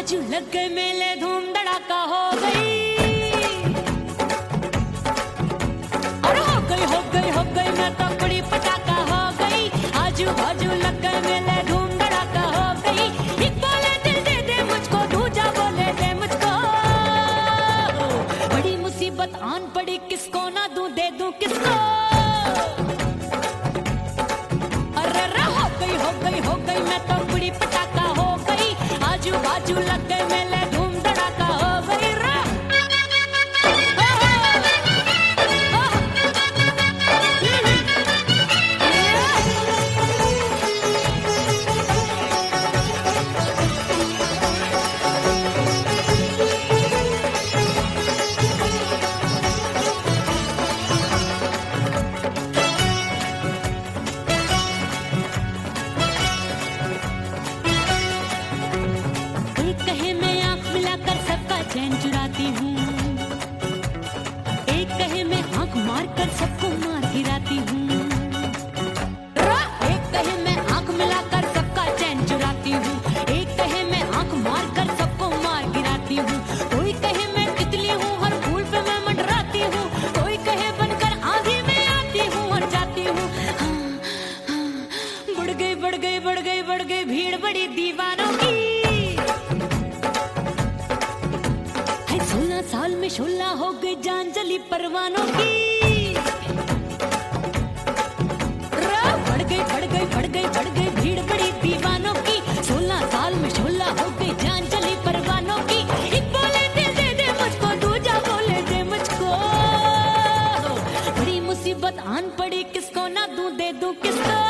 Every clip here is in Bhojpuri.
बाजू लग गए मेले, धूम धड़ाका हो गई। और हो गई मैं तो बड़ी पटाखा हो गई। आजू बाजू लग गए मेले, धूम धड़ाका हो गई। एक बोले दिल दे दे मुझको, दूजा बोले दे मुझको। बड़ी मुसीबत आन पड़ी, किसको ना दूं दे दूं किसको। हो गई मैं तो बड़ी पटाखा हो गई। आजू बाजू लग गए मेले, धूम धड़ाका हो गई। चैन चुराती हूँ, एक कहे मैं आंख मार कर सबको मार गिराती हूँ। एक कहे मैं आंख मिलाकर सबका चैन चुराती हूँ, एक कहे मैं आंख मार कर सबको मार गिराती हूँ। कोई कहे मैं तितली हूँ, हर फूल पे मैं मंडराती हूँ। कोई कहे बनकर आंधी में आती हूँ और जाती हूँ। बढ़ गई भीड़ बड़ी दीवानों की। 16 साल में शोला हो गई, जान जली परवानों की। बढ़ गई भीड़ बड़ी दीवानों की। 16 साल में शोला हो गई, जान जली परवानों की। एक बोले दिल दे दे मुझको, दूजा बोले दे मुझको। बड़ी मुसीबत आन पड़ी, किसको ना दूं दे दूं किसको।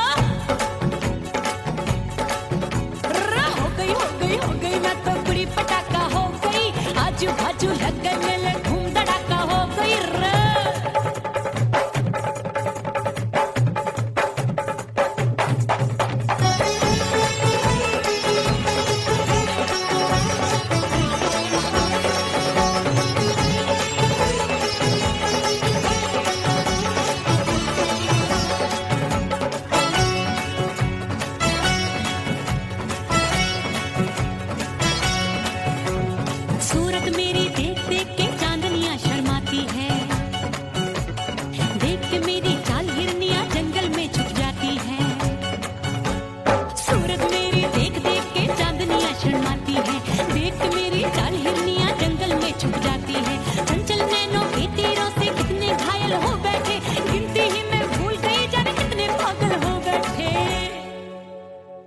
हो गई मैं तो बड़ी पटाखा हो गई। आजू बाजू लग गए मेले, धूम धड़ाका हो गई। सूरत मेरी देख देख के चांदनियां शर्माती है। देख के मेरी चाल हिरनियां जंगल में छुप जाती है। सूरत मेरी देख देख के चांदनियां शर्माती है। देख के मेरी चाल हिरनियां जंगल में छुप जाती है। चंचल नैनों के तीरों से कितने घायल हो बैठे, गिनती ही मैं भूल गई, जाने कितने पागल हो बैठे।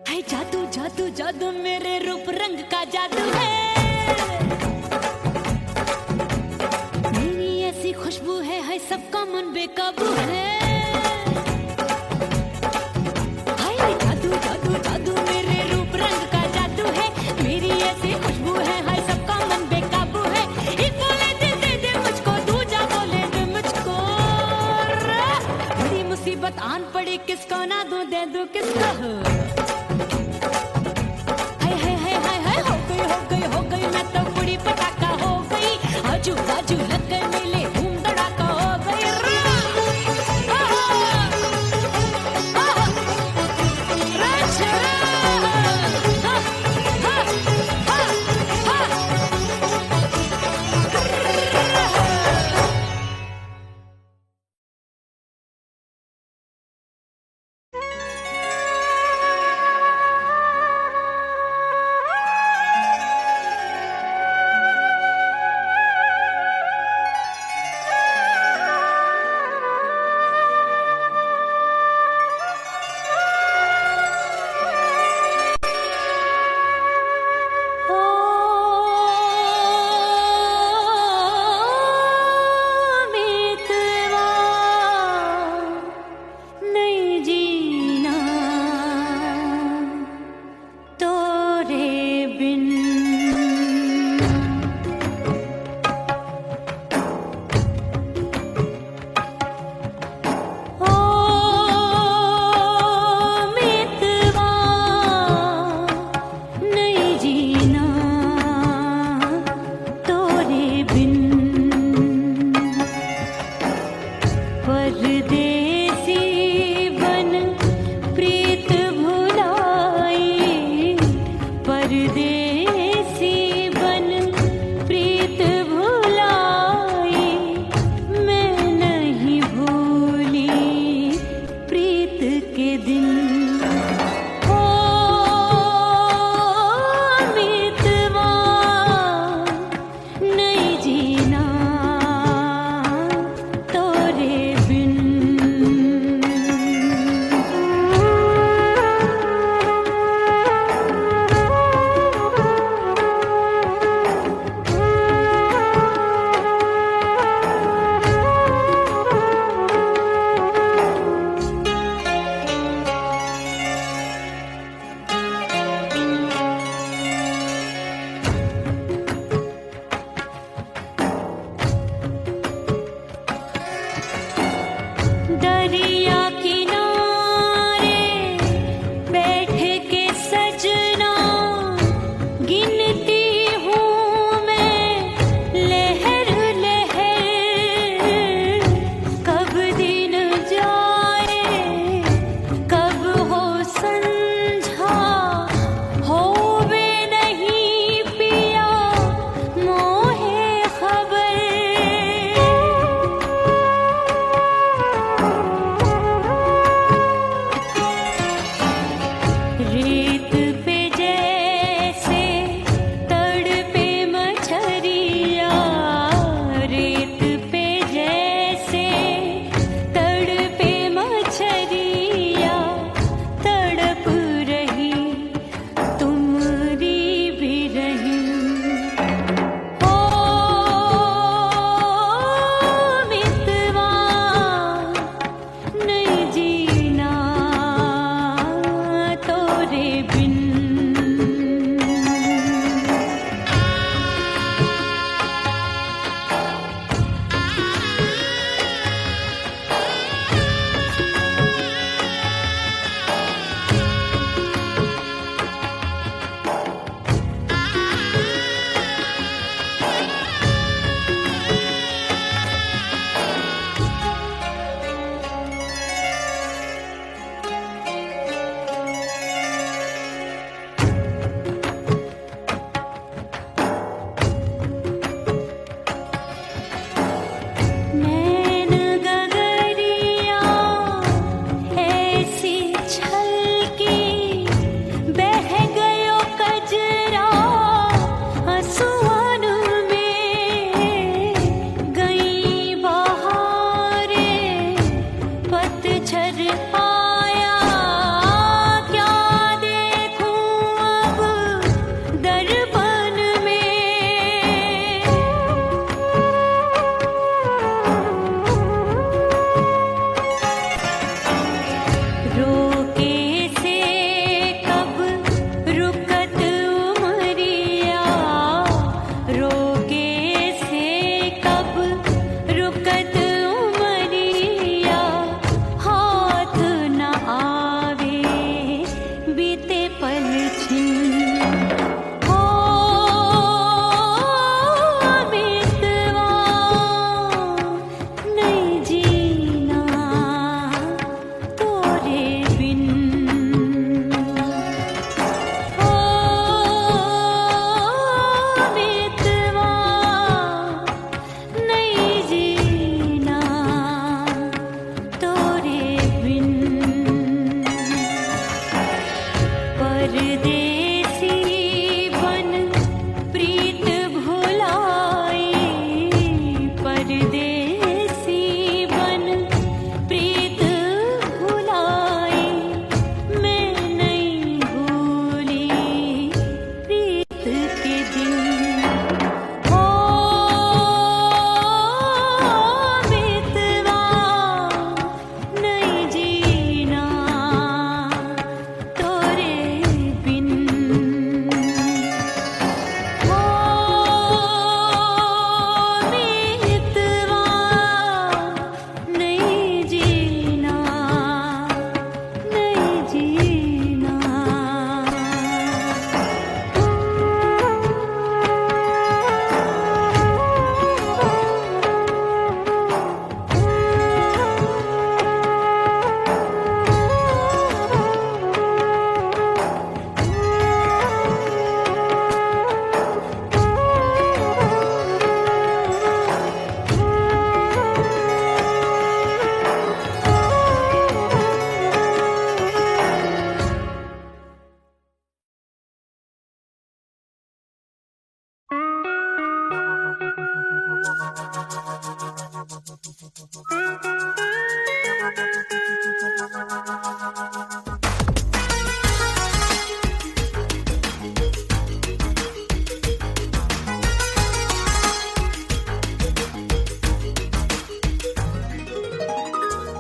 है जादू जादू जादू मेरे रूप रंग का जादू है। खुशबू है सबका मन बेकाबू है। हाय जादू जादू जादू मेरे रूप रंग का जादू है। मेरी ऐसी खुशबू है सबका मन बेकाबू है। एक बोले दिल दे दे मुझको, दूजा बोले दे मुझको। बड़ी मुसीबत आन पड़ी, किसको ना दूं दे दूं किसको। हो गई मैं तो बड़ी पटाखा हो गई। आजू बाजू लग गए मेले, धूम धड़ाका हो गई।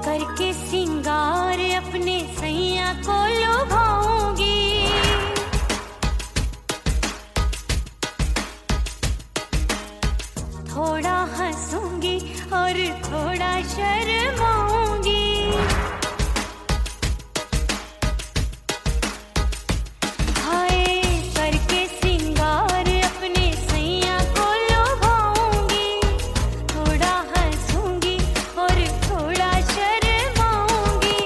करके सिंगार अपने सैया को लुभाऊंगी, थोड़ा हंसूंगी और थोड़ा शर्माऊंगी। हाय करके सिंगार अपने सैया को लुभाऊंगी, थोड़ा हंसूंगी और थोड़ा शर्माऊंगी।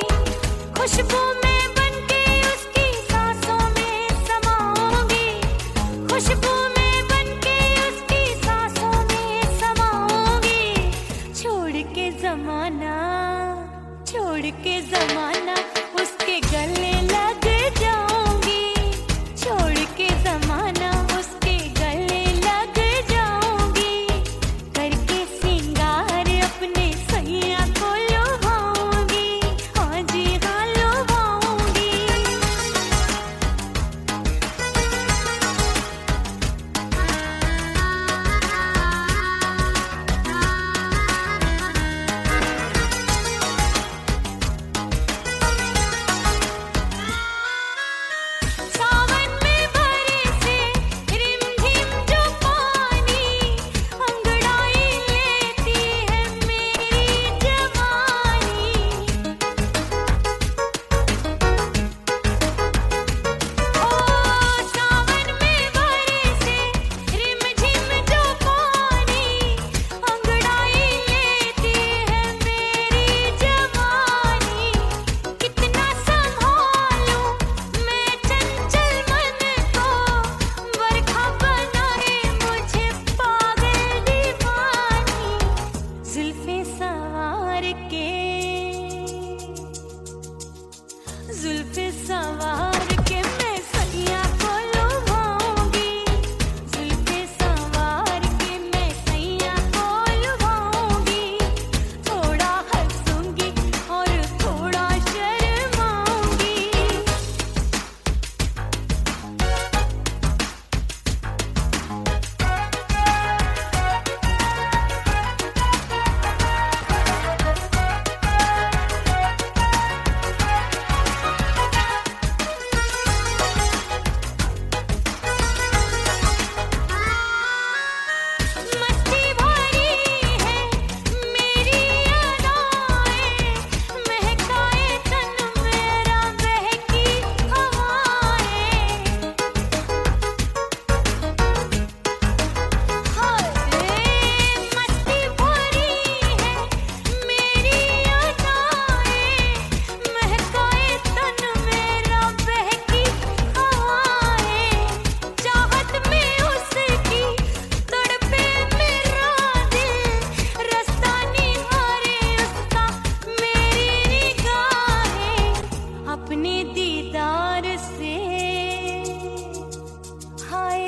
खुशबू में बनके उसकी सांसों में समाऊंगी, खुशबू में बनके उसकी सांसों में समाऊंगी। छोड़ के जमाना उसके गले लग जाऊंगी, छोड़ के जमाना उसके गले लग जाऊंगी। करके सिंगार अपने सैया को लुभाऊंगी, हाँ जी हाँ लुभाऊंगी। सावन में बरसे रिमझिम जो पानी, अंगड़ाई लेती है मेरी जवानी। ओ सावन में बरसे रिमझिम जो पानी, अंगड़ाई लेती है मेरी जवानी। कितना संभालूं मैं चंचल मन को, बरखा बनाए मुझे पागल दीवानी। जुल्फे सवार के, जुल्फे सवार के मैं सैया को लुभाऊंगी, जुल्फे सवार के मैं सैया को लुभाऊंगी। थोड़ा हंसूंगी और थोड़ा शर्माऊंगी। मस्ती भरी है मेरी अदाएं, महकाए तन मेरा बहकी हवाएं। हाय मस्ती भरी है मेरी अदाएं, महकाए तन मेरा बहकी हवाएं। चाहत में उसकी तड़पे मेरा दिल, रास्ता निहारे उसका मेरी निगाहें। अपने दीदार से, हाय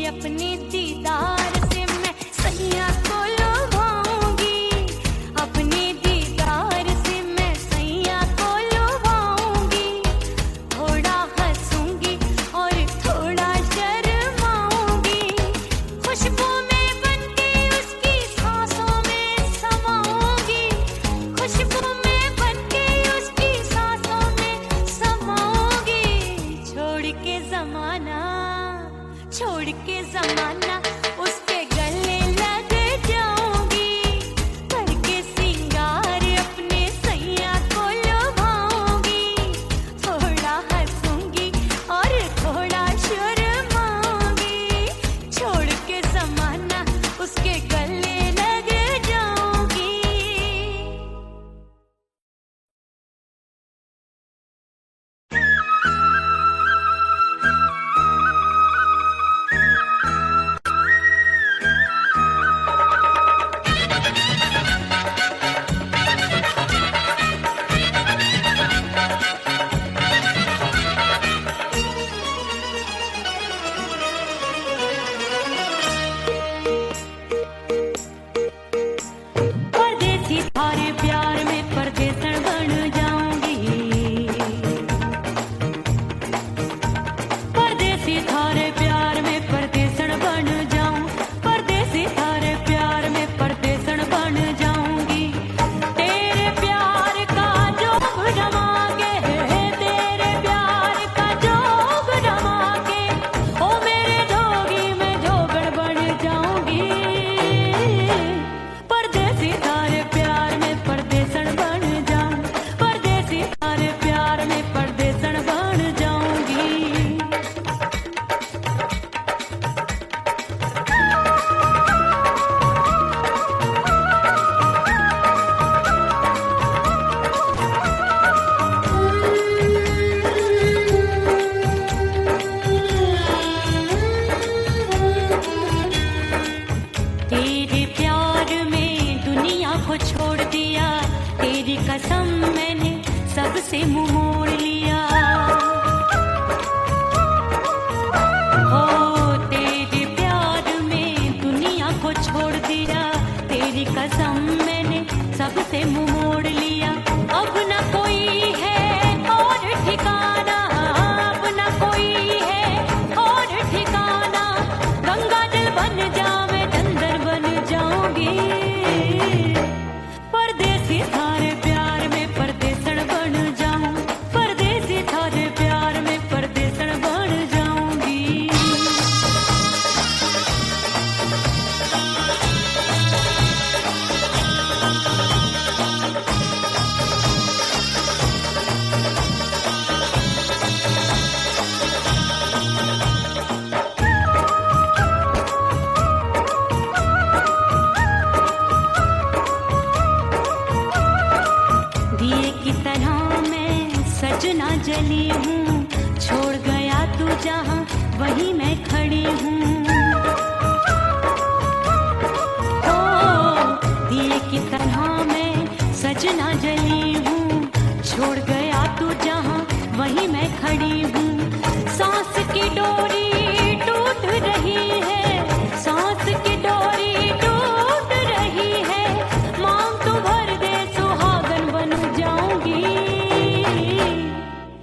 अपने दीदार से मैं सैया को लुभाऊंगी, अपने दीदार से मैं सैया को लुभाऊंगी। थोड़ा हंसूंगी और थोड़ा शर्माऊंगी। खुशबू में बनके उसकी सांसों में समाऊंगी, खुशबू में बनके उसकी सांसों में समाऊंगी। छोड़ के जमाना उसके गले लग जाऊंगी, करके सिंगार अपने सैया को लुभाऊंगी। थोड़ा हंसूंगी और थोड़ा शर्माऊंगी, छोड़ के जमाना उसके गले कसम मैंने सबसे मुंह मोड़ लिया। हो तेरे प्यार में दुनिया को छोड़ दिया, तेरी कसम मैंने सबसे मुंह मोड़ लिया। अब न कोई है और ठिकाना, अब न कोई है और ठिकाना। गंगा जल बन जावे चंदर बन जाऊंगी, परदेसी थारे प्यार में परदेसण बन जाऊं, परदेसी थारे प्यार में परदेसण बन जाऊंगी। दिए की तरह मैं सजना जली हूँ, छोड़ गया तू जहाँ वहीं मैं खड़ी हूँ। ओ दिए की तरह मैं सजना जली हूँ, छोड़ गया तू जहाँ वहीं मैं खड़ी हूँ। सांस की डोरी टूट रही है, सांस की डोरी टूट रही है। मांग तू भर दे सुहागन बन जाऊंगी,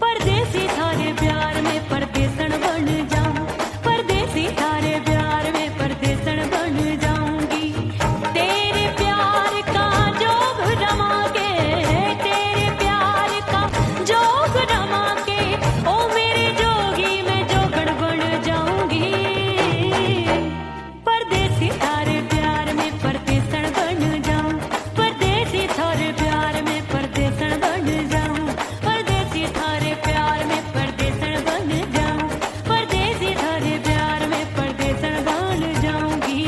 परदेसी थारे प्यार में परदेसण बन जाऊं, परदेसी थारे प्यार में परदेसण बन जाऊंगी। तेरे प्यार का जोग रमा के, तेरे प्यार का जोग रमा के, ओ मेरे जोगी मैं जोगण बन जाऊंगी, परदेसी थारे प्यार में परदेसण बन जाऊं, परदेसी थारे प्यार में परदेसण बन जाऊं, परदेसी थारे प्यार में परदेसण बन जाऊं, परदेसी थारे प्यार में परदेसण बन जाऊंगी।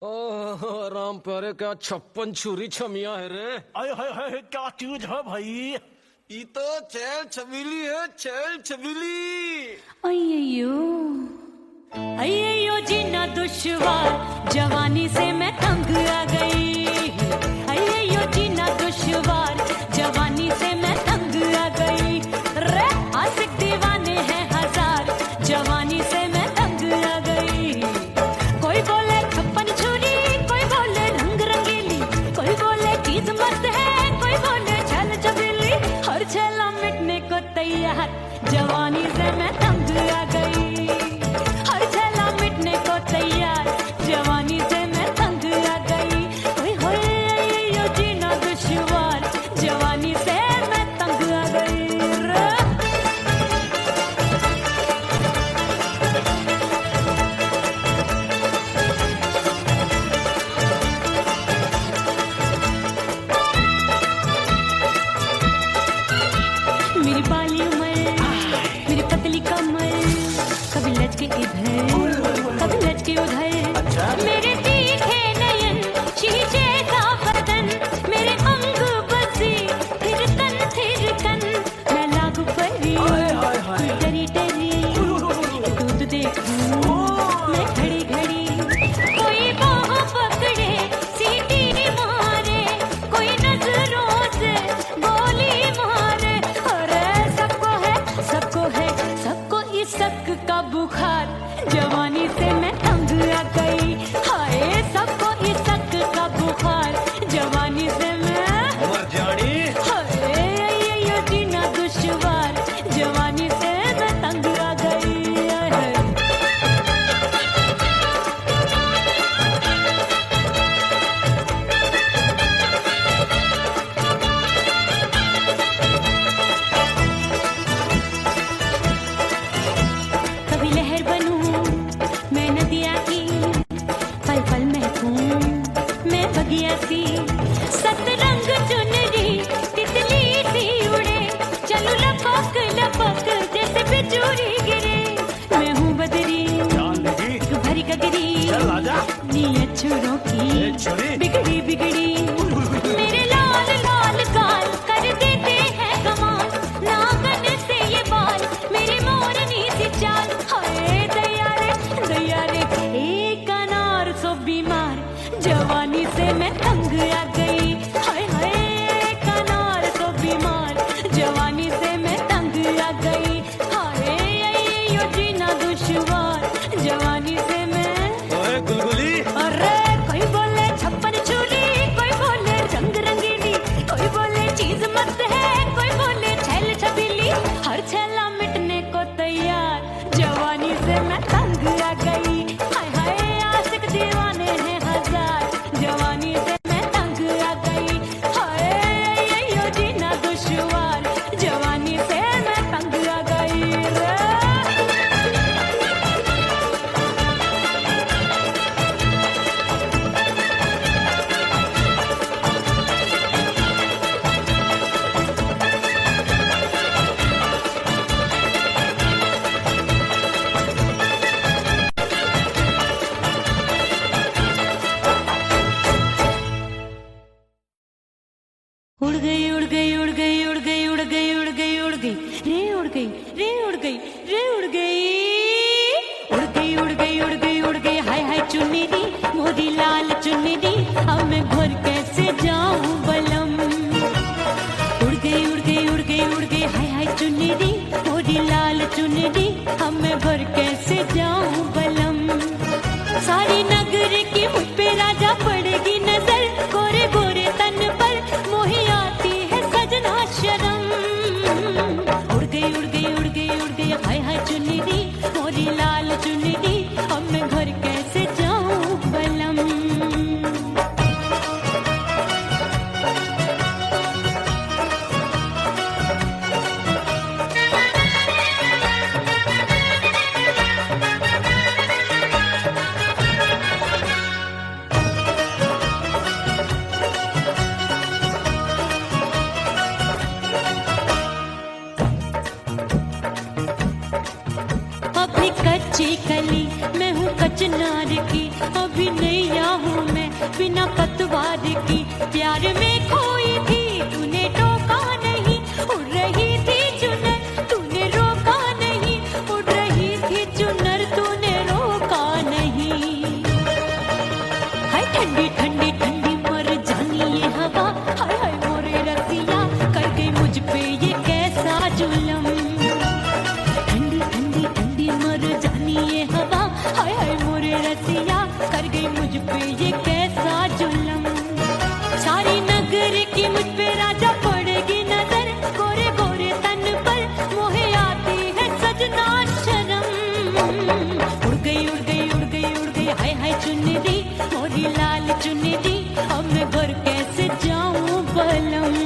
ओह राम प्यारे, क्या 56 छुरी छमिया है रे। आय हाय हाय क्या चीज है भाई। ये तो चैल छबीली है, चैल छबीली। अय्यो अय्यो जीना दुश्वार, जवानी से मैं तंग आ गई। अय्यो जीना दुश्वार, जवानी से मैं तंग आ गई। रे आशिक दीवाने हैं हजार, जवानी से मैं तंग आ गई। कोई बोले 56 छुरी, कोई बोले रंग रंगीली, कोई बोले चीज मस्त है, कोई बोले छल छबीली। हर छला मिटने को तैयार, जवानी से मैं तंग आ गई। हर छला मिटने को तैयार, जवानी से मैं तंग आ गई। ओए होए यो जीना दुश्वार, जवानी से मैं तंग आ गई रे। मेरी बाली उम्र, मेरी पतली कमर, कभी लचके इधर कभी लचके उधर। मेरे तीखे नयन, शीशे का बदन, मेरे अंग बसी थिरकन। मैं लागू परी तू डरी डरी, दूध देखूं मैं घड़ी घड़ी। कोई बाह पकड़े सीटी मारे, कोई नजरों से गोली मारे। अरे सबको है सबको इसक का बुखार, जवानी से मैं तंग आ गई। हाय सबको इसक का बुखार, जवानी से मैं उमर जानी हाय ये जीना दुश्वार, जवानी से मैं तंग आ गई। हाय। कभी लहर बनूं मैं नदिया की, पल पल महकूं मैं बगिया सी। सतरंग चुनरी तितली सी उड़े, चलूं लपक लपक जैसे बिजुरी गिरे। मैं हूँ बदरी जान लगी तू भरी गगरी, चल आजा। नी अछूरों की ए, छोरी। बिगड़ी बिगड़ी मेरे लाल लाल गाल कर देते हैं कमाल, नागन से ये बाल मेरी मोरनी सी चाल। हाय दया रे एक अनार सो बीमार, जवानी से मैं तंग आ गई। हाय हाय एक अनार सो बीमार, जवानी से मैं तंग आ गई। हाय यो जीना दुश्वार, जवानी से मैं। ओए गुलगुली, अरे कोई बोले छप्पन चूड़ी, कोई बोले रंग रंगीली, कोई बोले चीज मस्त है, कोई बोले छैल छबीली। हर छैला मिटने को तैयार, जवानी से मैं तंग आ गई। हाय हाय आशिक दीवाने हैं हजार, जवानी से मैं तंग आ गई। हाय यो जीना दुश्वार, जवानी से मैं तंग आ गई रे। उड़ गई उड़ गई उड़ गई उड़ गई उड़ गई उड़ गई उड़ गई रे उड़ गई रे उड़ गई रे उड़ गई उड़ गई उड़ गई उड़ गई उड़ गई। हाय हाय चुन्नी दी मोरी लाल चुन्नी दी, अब मैं घर कैसे जाऊं बलम। उड़ गई उड़ गई उड़ गई उड़ गई हाय हाय चुन्नी दी मोरी लाल चुन्नी दी, अब मैं घर कैसे जाऊं बलम। सारी नगर की मुझ पे राजा पड़ेगी नजर, गोरे गोरे तन पर मोही आती है सजना शर्म। उड़ गई उड़ गई उड़ गई उड़ गई हाय हाय चुन्नी दी मोरी लाल चुन्नी दी, अब मैं घर कैसे जाऊं बलम। अपनी कच्ची कली मैं हूँ कचनार की, अभी नैया हूँ मैं बिना पतवार की। प्यार में खोई थी तूने टोका नहीं, उड़ रही थी चुनर तूने रोका नहीं, उड़ रही थी चुनर तूने रोका नहीं। हाय ठंडी ठंडी ठंडी मर जानी ये हवा, हाय हाय मोरे रसिया कर गई मुझ पे ये कैसा जुलम। ठंडी ठंडी ठंडी मर जानी ये हवा, हाय हाय मोरे रसिया कर गई मुझ पे ये कैसा जुलम। सारी नगर की मुझ पे राजा पड़ेगी नजर, गोरे गोरे तन पर मोहे आती है सजना शर्म। उड़ गई उड़ गई उड़ गई उड़ गई हाय हाय चुन्नी दी मोरी लाल चुन्नी दी, अब मैं घर कैसे जाऊं बलम।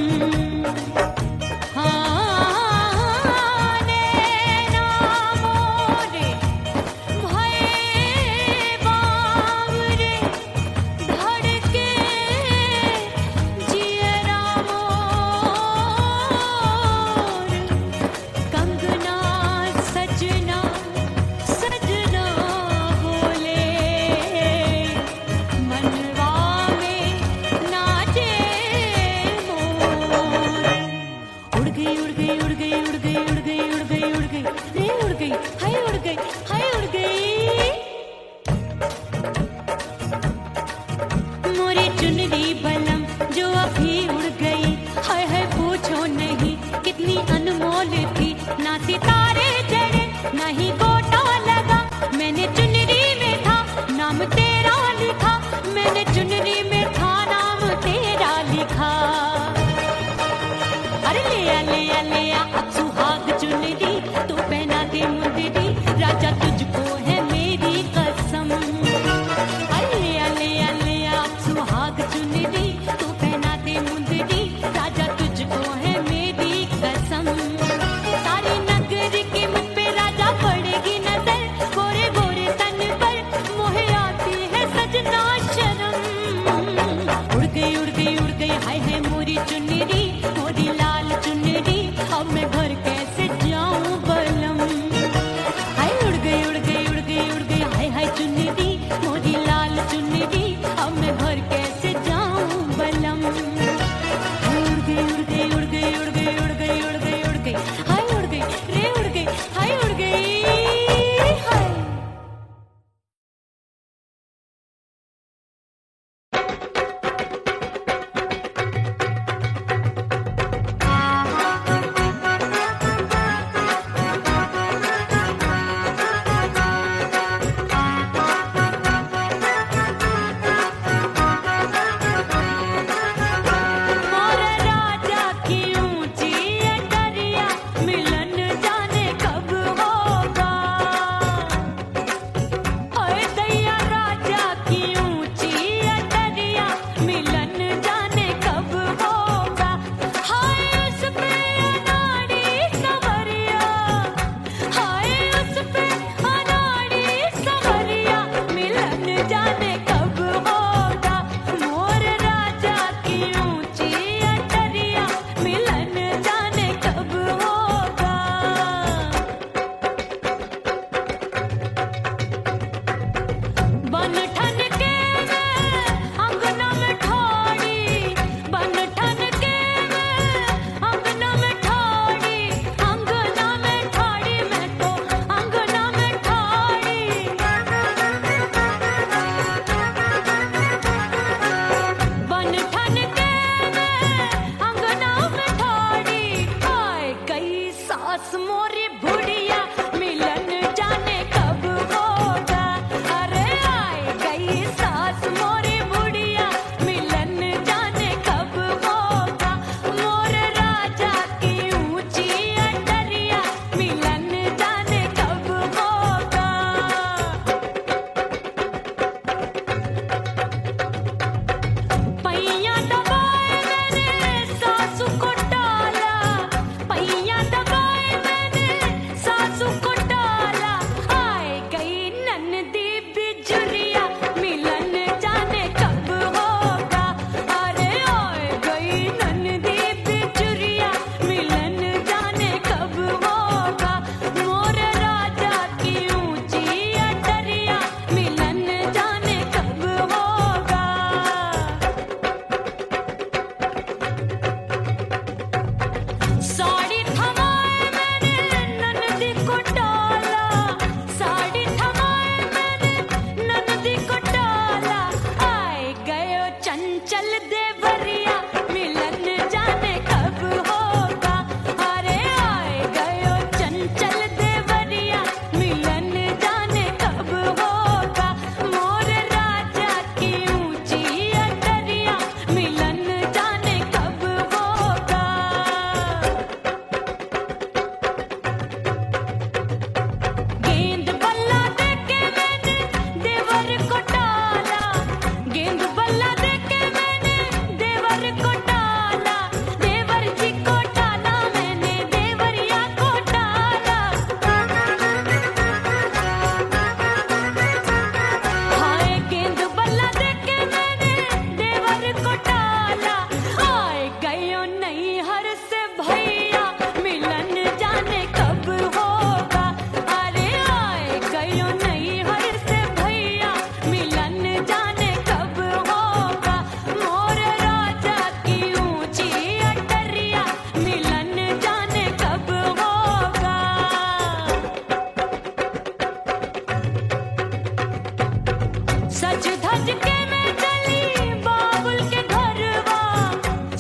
सज धज के मैं चली बाबुल के घरवा,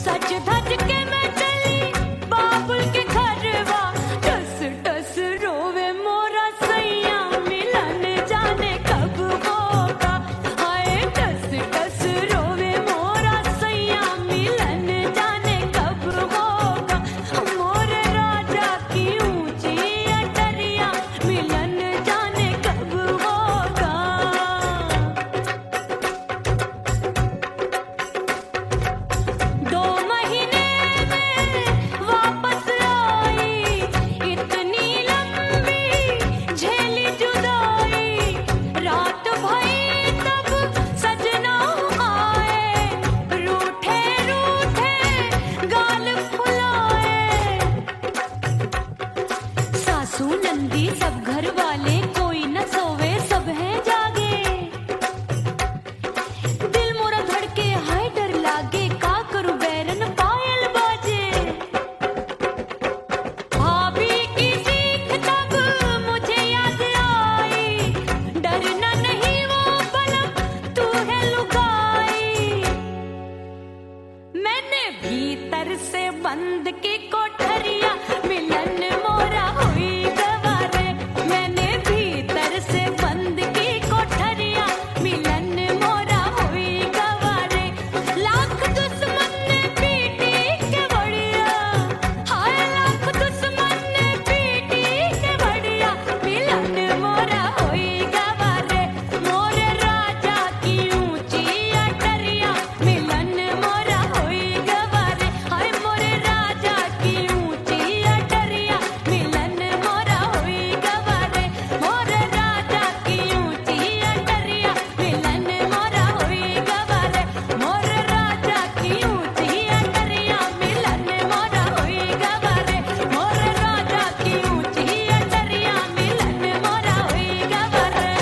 सज धज के मैं चली बाबुल के घरवा, टस टस रोवे मोरा सैया मिलन जाने कब होगा, हाय टस टस रोवे मोरा सैया मिलन जाने कब होगा, मोरे राजा की ऊंची अटरिया मिलन जाने कब होगा। 2 महीने में वापस आई, इतनी लंबी झेली जुदाई, रात भई तब सजना आए, रूठे रूठे गाल फुलाए, सासू नंदी सब घर वाले कोई न सोवे सब है जागे, दिल मोरा धड़के हाय डर लागे, का करूं बैरन पायल बाजे, भाभी की सीख तब मुझे याद आई, डरना नहीं वो पलक तू है लुगाई, मैंने भीतर से बंद की कोठरिया मिलन मोरा हुई गवारे, मैंने भीतर से बंद की कोठरिया मिलन मोरा हुई गवारे, लाख दुश्मन ने पीटी के बढ़िया, हाय लाख दुश्मन ने पीटी के बढ़िया, मिलन मोरा हुई गवारे, मोरे राजा की ऊंची अटरिया मिलन मोरा हुई गवारे, हाय मोरे राजा की ऊंची अटरिया मिलन मोरा हुई गवारे, मोरे राजा की ऊंची अटरिया मिलन मोरा हुई गवारे, मोरे राजा की ऊंची अटरिया मिलन मोरा हुई गवारे, मोरे राजा की ऊंची अटरिया मिलन मोरा हुई गवारे।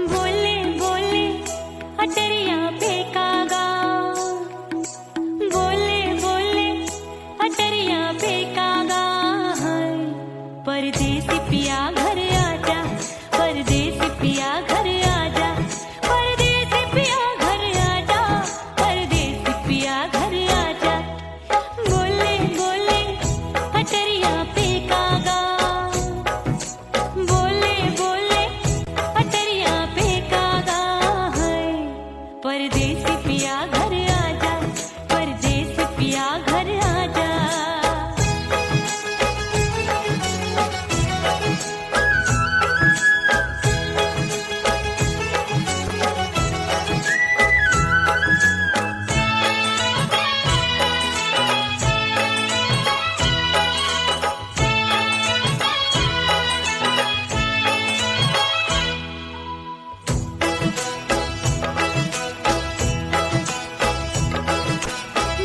बोले बोले अटरिया फेंकागा, बोले बोले अटरिया फेंकागा, हाय परदेसी पिया घर आजा, परदेसी पिया घर आजा, परदेसी पिया घर आजा, परदेसी पिया घर आजा, बोले बोले अटरिया फेंकागा, बोले बोले अटरिया फेंकागा, हाय परदेसी पिया घर आजा, परदेसी पिया घर आजा।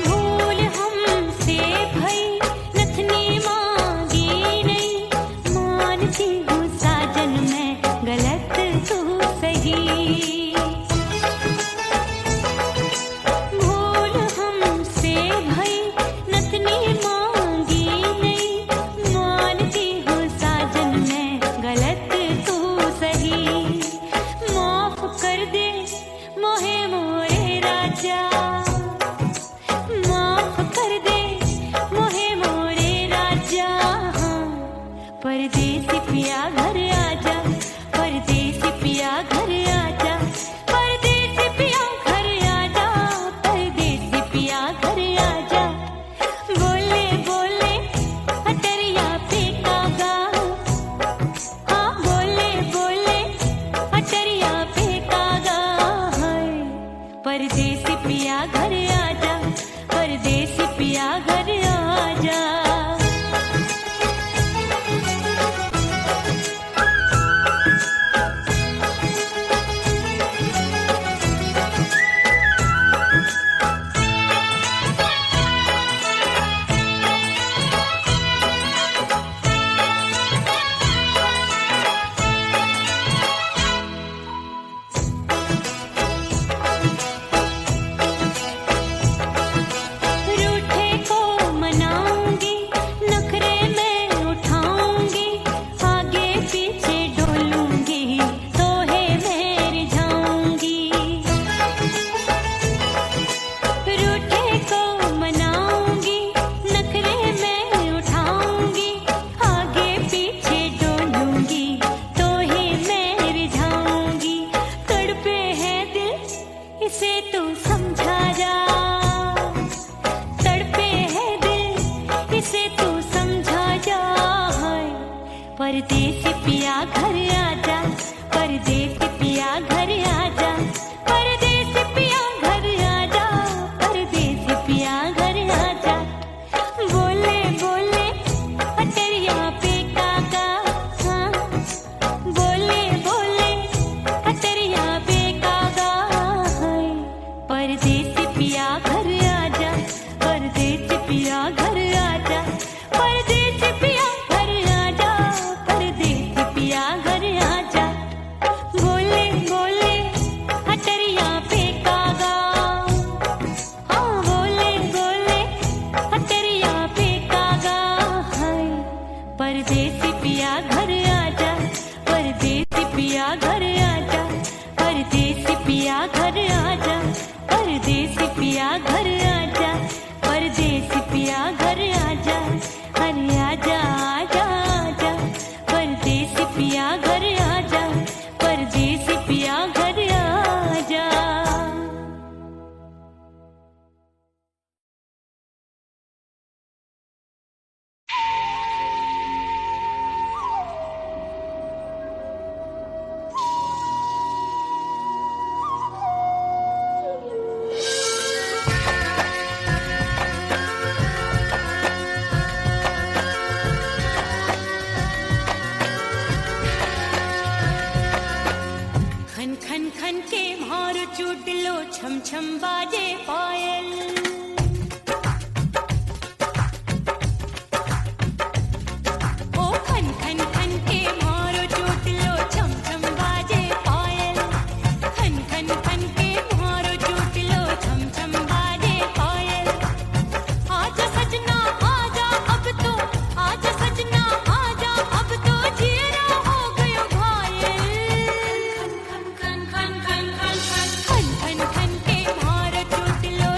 भूल हमसे भई नथनी मांगी नहीं, मानती हूँ साजन मैं गलत तू सही, भूल हमसे भई नथनी मांगी नहीं, मानती हूँ साजन मैं गलत तू सही, माफ कर दे मोहे मोरे राजा, माफ कर दे मोहे मोरे राजा, परदेसी पिया घर आजा, परदेसी पिया घर आजा, परदेसी पिया घर आजा, परदेसी पिया घर आजा, बोले बोले अटरिया फेंकागा, हाँ बोले बोले अटरिया फेंकागा, हाय परदेसी पिया घर आजा, परदेसी पिया घर आजा। से तू समझा जा है। परदेसी पिया घर आजा, परदेसी पिया घर आजा, परदेसी पिया घर आजा, परदेसी पिया घर आजा। बोले बोले अटरिया पे काका, हाँ बोले बोले अटरिया पे काका है। परदेसी पिया घर आजा, परदेसी पिया घर आजा, परदेसी पिया घर आजा, परदेसी पिया घर आजा। बोले बोले अटरिया पे कागा, हाँ बोले बोले अटरिया पे कागा है। परदेसी पिया घर आजा, परदेसी पिया घर आजा, परदेसी पिया घर आजा, परदेसी पिया घर आजा, परदेसी पिया घर आजा। अरे आजा आजा आजा, परदेसी पिया घर आजा, परदेसी पिया घर आजा। खन खन खन के भार चूट लो, छम छम बाजे पायल। ओ खन खन खन के भार चूट लो, छम छम बाजे पायल। खन खन खन के भार चूट लो, छम छम बाजे पायल। आजा सजना आजा अब तो, आजा सजना आजा अब तो, जिया हो गयो घायल। खन खन खन खन खन खन खन खन के भार चूट लो,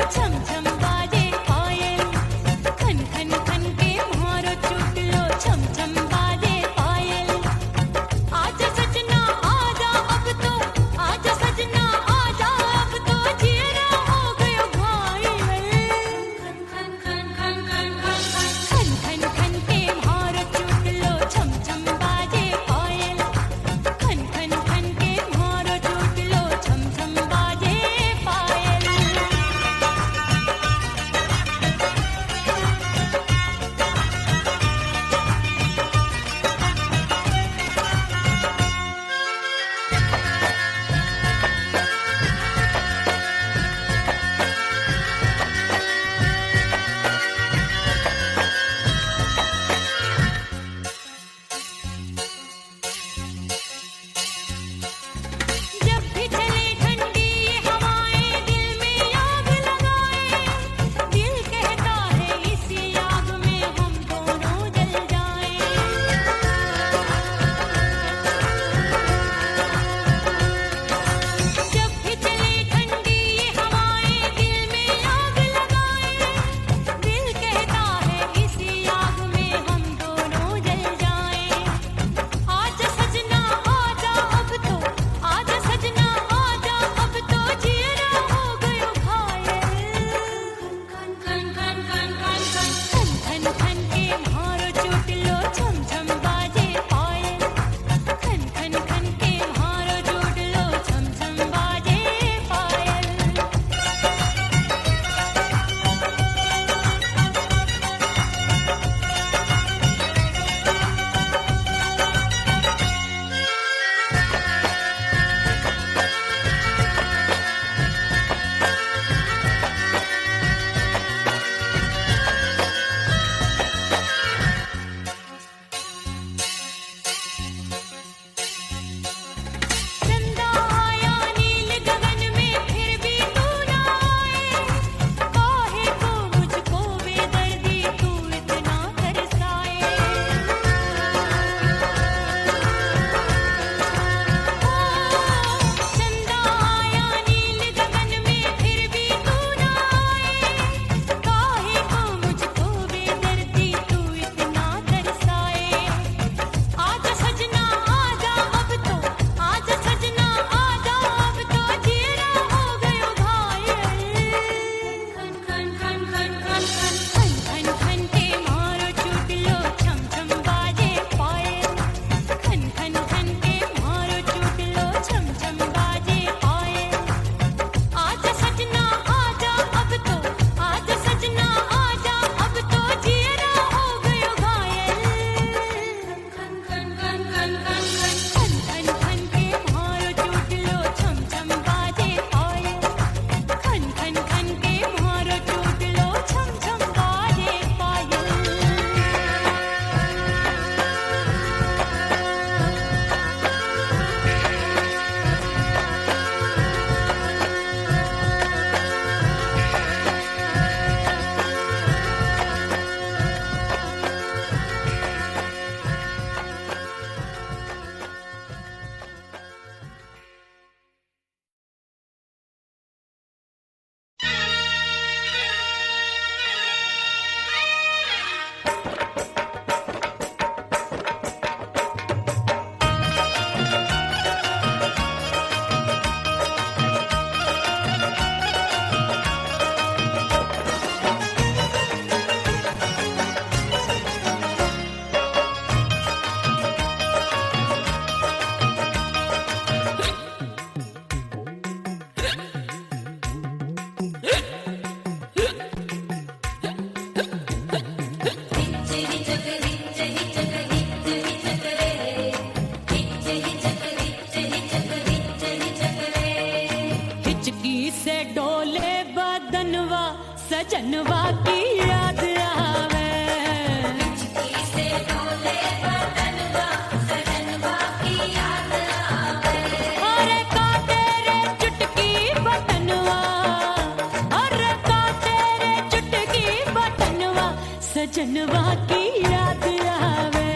सजनवा की याद आवे।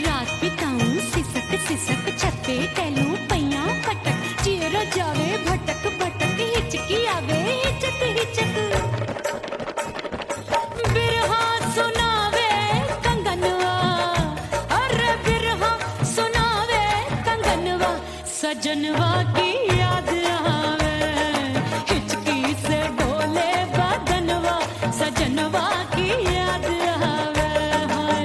रात बिताऊं सिसक सिसक छत पे टहलूं पैया पटक चेहरा जावे भटक भटक हिचकी आवे हिचक हिचक। बिरहा सुनावे कंगनवा अरे बिरहा सुनावे कंगनवा सजनवा की याद आवे। हिचकी से डोले बदनवा सजनवा की याद आवे। हाय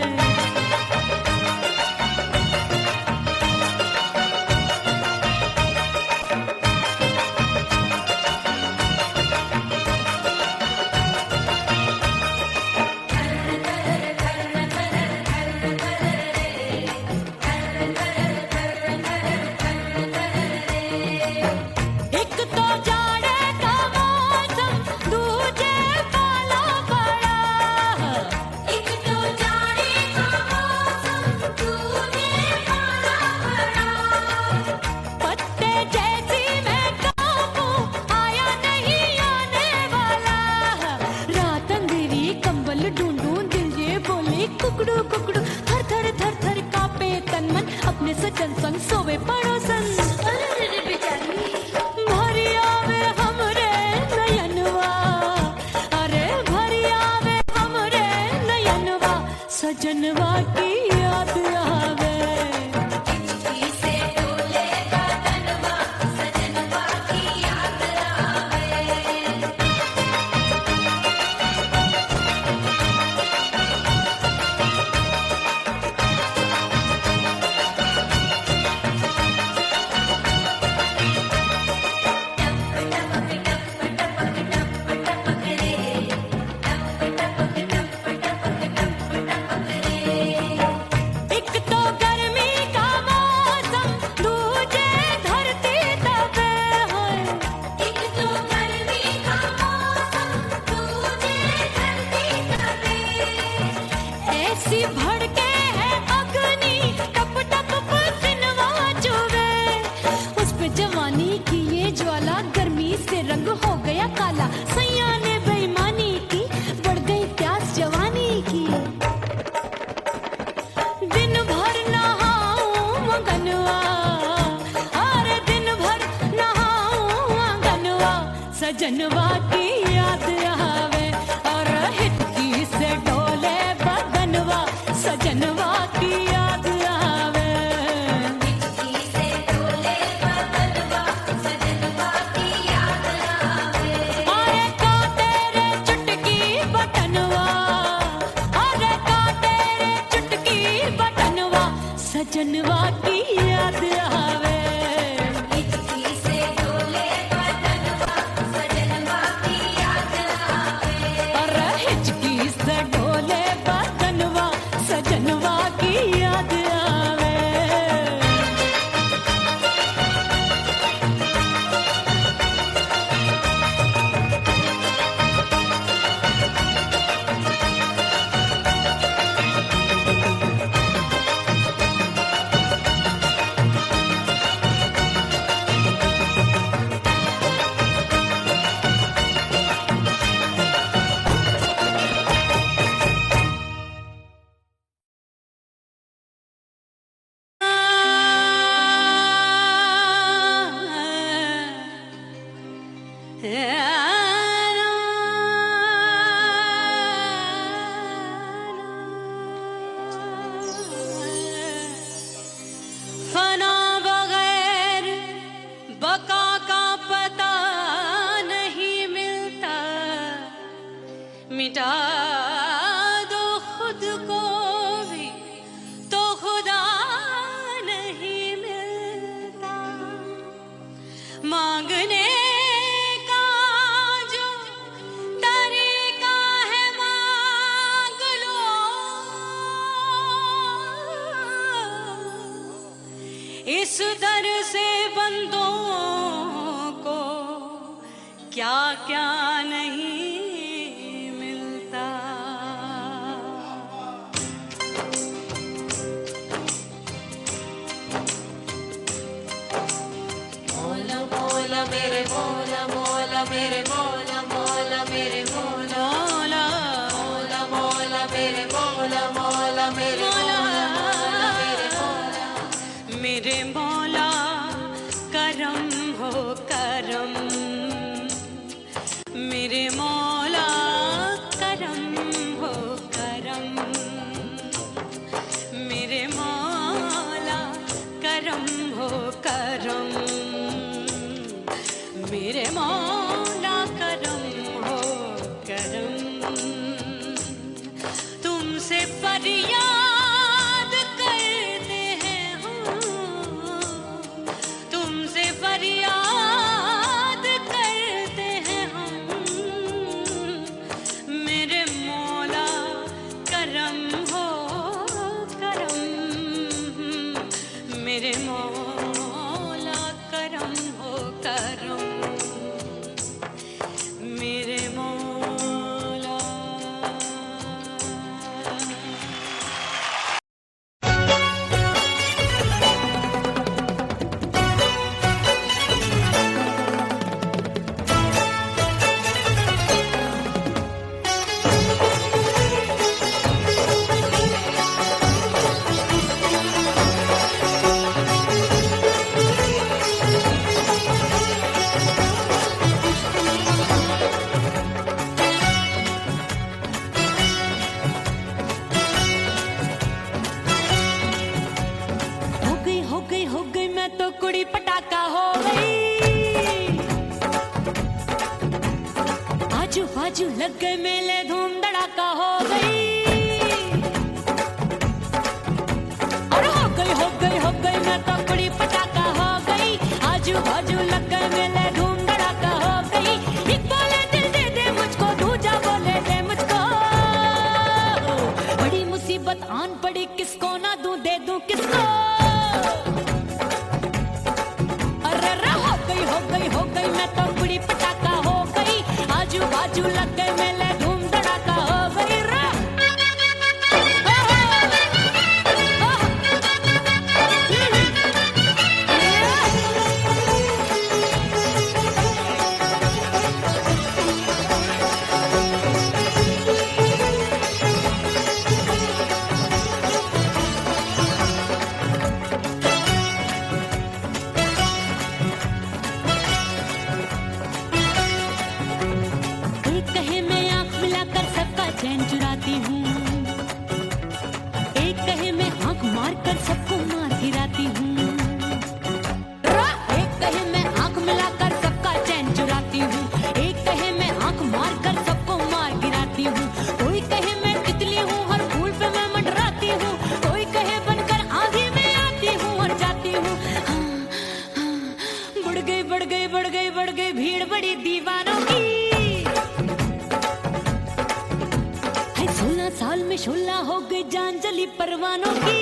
एक तो जाड़े का मौसम दूजे पाला पड़ा। एक तो जाड़े का मौसम दूजे पाला पड़ा। पत्ते जैसी मैं कांपूं आया नहीं आने वाला। रात अंधेरी कंबल ढूंढूं दिल ये बोले कुकड़ू कुकड़ू। थर थर थर थर कांपे तन मन अपने सजन संग सोवे पड़ोसन। भरिया वे हमरे नयनवा अरे भरिया वे हमरे नयनवा सजनवा की याद आवे। से डोले बदनवा सजनवा की याद आवे। एक तो गर्मी का मौसम दूजे धरती तपे है। एक तो गर्मी का मौसम दूजे धरती तपे। ऐसी भड़के है अग्नि टप टप पसीनवा चुभे। उस पे जवानी की ये ज्वाला गर्मी से रंग हो गया काला। सैया ने बेईमानी की बढ़ गई प्यास जवानी की। दिन भर नहाऊं आंगनवा अरे दिन भर नहाऊं आंगनवा सजनवा की याद आवे। और हिचकी से डोले बदनवा सजनवा की याद आवे। हिचकी से डोले बदनवा सजनवा की याद आवे। अरे का तेरे चुटकी बटनवा अरे का तेरे चुटकी बटनवा सजनवा की याद आवे। हिचकी से डोले बदनवा सजनवा की याद आवे। अरे हिचकी से डोले बदनवा सजनवा की याद आवे। फना बगैर बका का पता नहीं मिलता। मिटा दो खुद को भी तो खुदा नहीं मिलता। मांगने का जो तरीका है मांग लो। इस दर से बंदों को क्या क्या नहीं मिलता। मौला मेरे मौला मौला मेरे मौला मौला मौला मेरे मौला मौला मेरे मौला मेरे मौला करम हो करम मेरे मौला करम हो करम मेरे मौला करम हो करम मेरे मौला करम हो करम तुमसे फरियाद करते हैं हम तुमसे फरियाद करते हैं हम मेरे मौला करम हो करम मेरे मौला करम हो करम मेरे मौला हो गई मैं तो कुड़ी पटाखा हो गई आजू बाजू लग गए मेले धूम धड़ाका हो गई और हो गई मैं तो कुड़ी पटाखा हो गई आजू बाजू लग गए मेले धूम धड़ाका हो गई एक बोले दिल दे दे मुझको दूजा बोले दे मुझको बड़ी मुसीबत आन पड़ी किसको ना दूं दे दूं किसको हो गई मैं तो कुड़ी पटाखा हो गई आजू बाजू लग गए मेले धूम धड़ाका हो गई रा चैन चुराती हूँ एक कहे मैं आंख मार कर सबको मार गिराती हूँ एक कहे मैं आंख मिलाकर सबका चैन चुराती हूँ एक कहे मैं आंख मार कर सबको मार गिराती हूँ कोई कहे मैं तितली हूँ हर फूल पे मैं मंडराती हूँ कोई कहे बनकर आंधी में आती हूँ और जाती हूँ बढ़ गई भीड़ बड़ी दीवानों की 16 साल में शोला हो गई जान जली परवानों की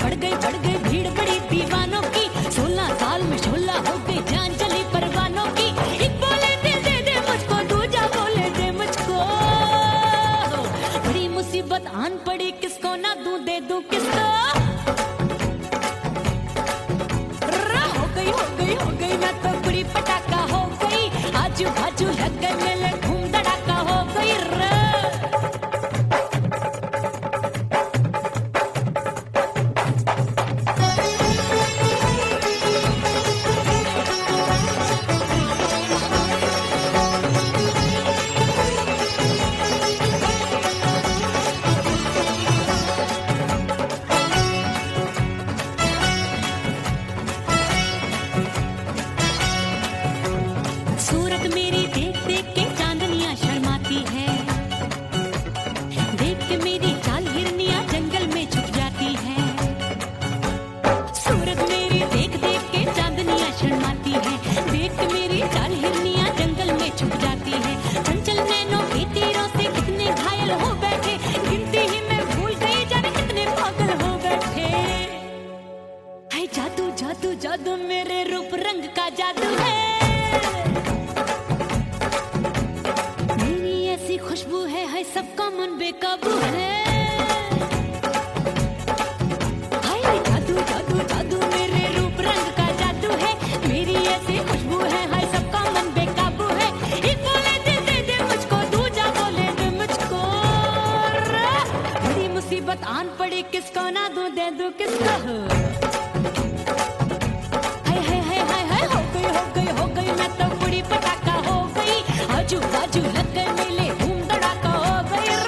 बढ़ गई भीड़ बड़ी दीवानों की 16 साल में शोला हो गई जान जली परवानों की एक बोले दिल दे दे मुझको दूजा बोले दे मुझको बड़ी मुसीबत आन पड़ी किसको ना दूं दे दूं किसको हो गई मैं तो कुड़ी पटाखा हो गई आजू बाजू लग गए मेले धूम धड़ाका हो गई रे सूरत मेरी देख देख के चांदनियां शर्माती है देख के मेरी चाल हिरनियां जंगल में छुप जाती है सूरत मेरी देख देख के चांदनियां शर्माती है देख के मेरी चाल हिरनियां जंगल में छुप जाती है चंचल नैनों के तीरों से कितने घायल हो बैठे गिनती ही मैं भूल गई जाने कितने पागल हो बैठे है जादू जादू जादू मेरे रूप रंग का जादू है खुशबू है सबका मन बेकाबू है हाय जादू जादू जादू मेरे रूप रंग का जादू किसको ना दूं दे दूं किसको हो हाय हाय हाय हाय हाय हो गई मैं तो बुढ़ी पटाखा हो गई आजू बाजू लग गए मेले धूम धड़ाका हो गई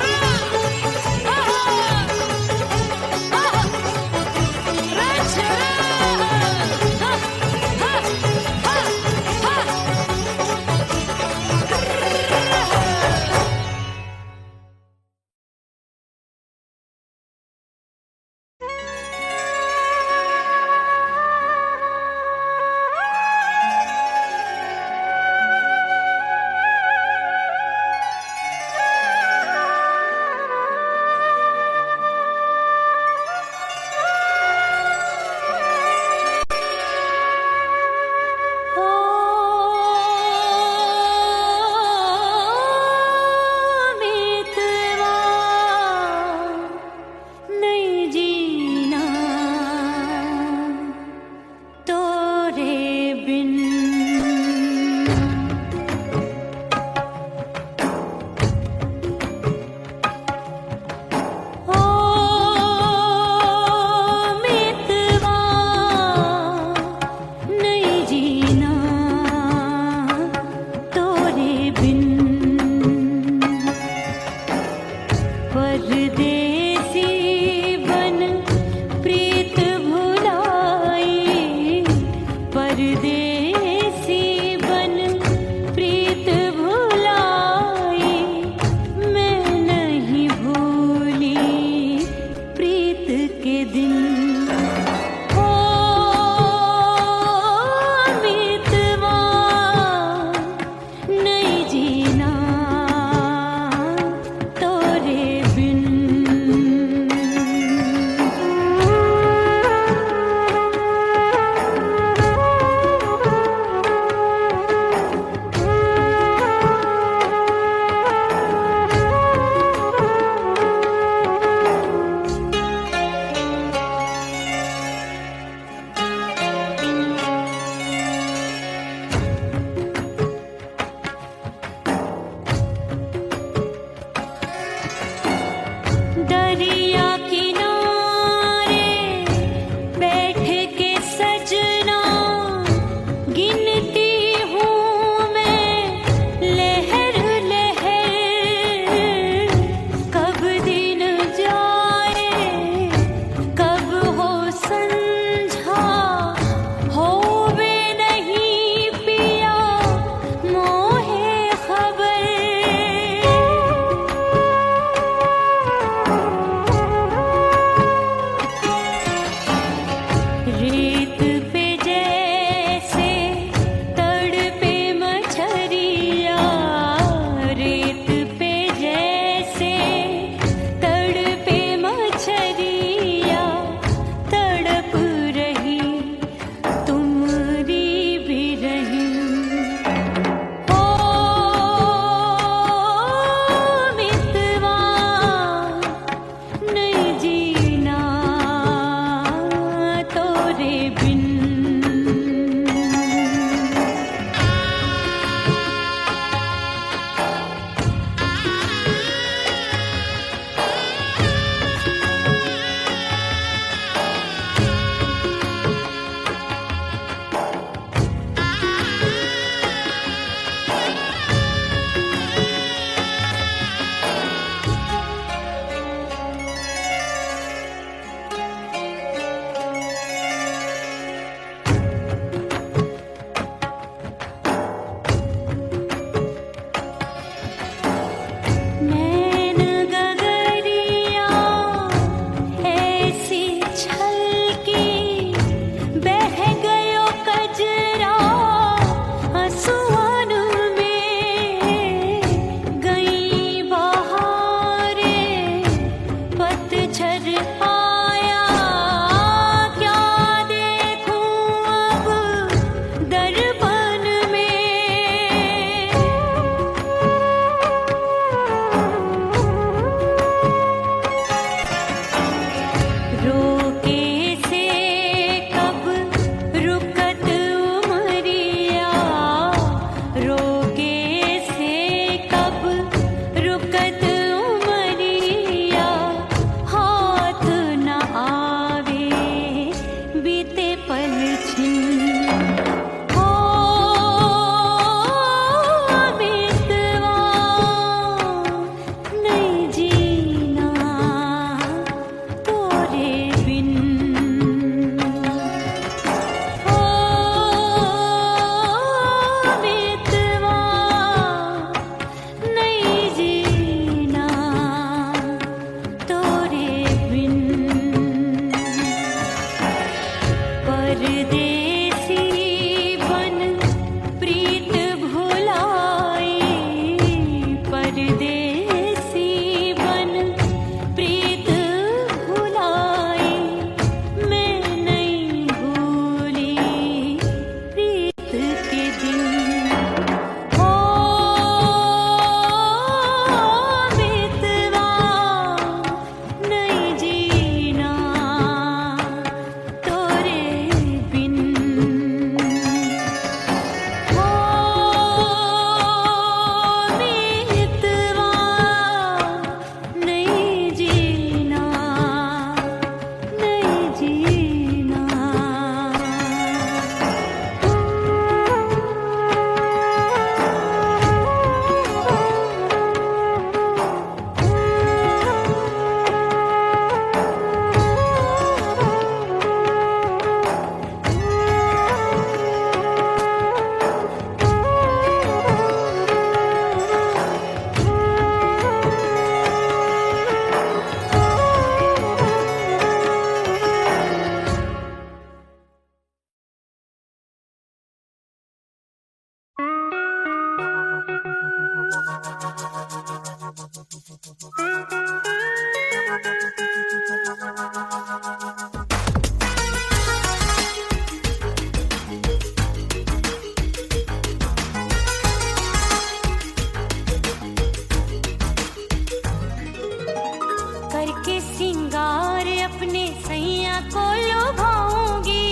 करके सिंगार अपने सैया को लुभाऊंगी,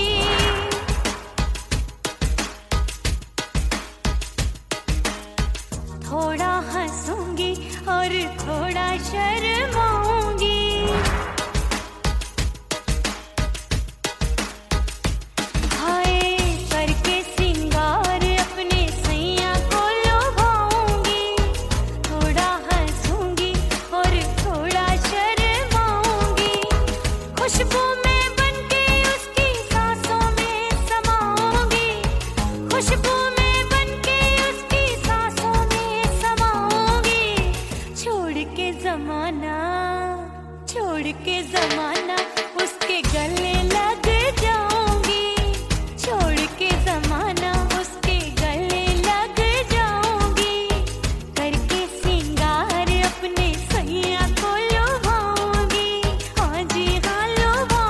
थोड़ा हंसूंगी और थोड़ा शर्माऊंगी। हाय करके सिंगार अपने सैया को लुभाऊंगी, थोड़ा हंसूंगी और थोड़ा शर्माऊंगी। खुशबू में बनके उसकी सांसों में समाऊंगी, खुशबू में बनके उसकी सांसों में समाऊंगी। छोड़ के जमाना उसके गले लग जाऊंगी, छोड़ के जमाना उसके गले लग जाऊंगी। करके सिंगार अपने सैया को लुभाऊंगी, हाँ जी हाँ लुभाऊंगी।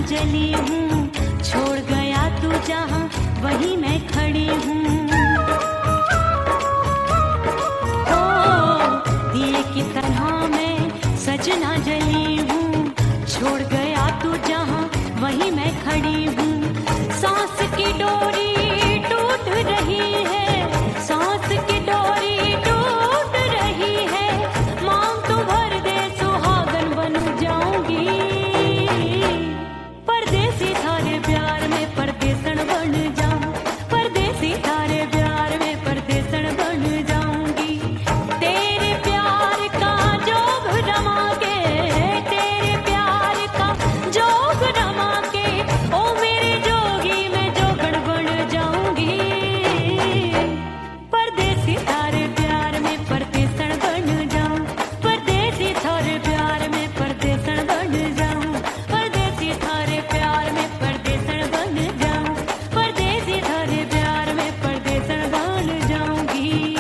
जली हूँ, छोड़ गया तू जहाँ वहीं मैं खड़ी हूँ। ओ दिए की तरह मैं सजना जली हूँ, छोड़ गया तू जहाँ वहीं मैं खड़ी हूँ। सांस की डोरी टूट रही है, सांस की डोरी टूट रही है, मांग तू भर दे सुहागन बन जाऊंगी। परदेसी थारे प्यार में परदेसन बन जाऊं, परदेसी थारे प्यार में परदेसन बन जाऊंगी। तेरे प्यार का जोग रमा के, तेरे प्यार का जोग रमा के, ओ मेरे जोगी मैं जोगण बन जाऊंगी। परदेसी थारे प्यार में परदेसन बन जाऊं, परदेसी थारे प्यार में परदेसन बन जाऊं, परदेसी थारे प्यार में परदेसन बन जाऊं, परदेसी थारे प्यार में परदेसन बन जाऊंगी।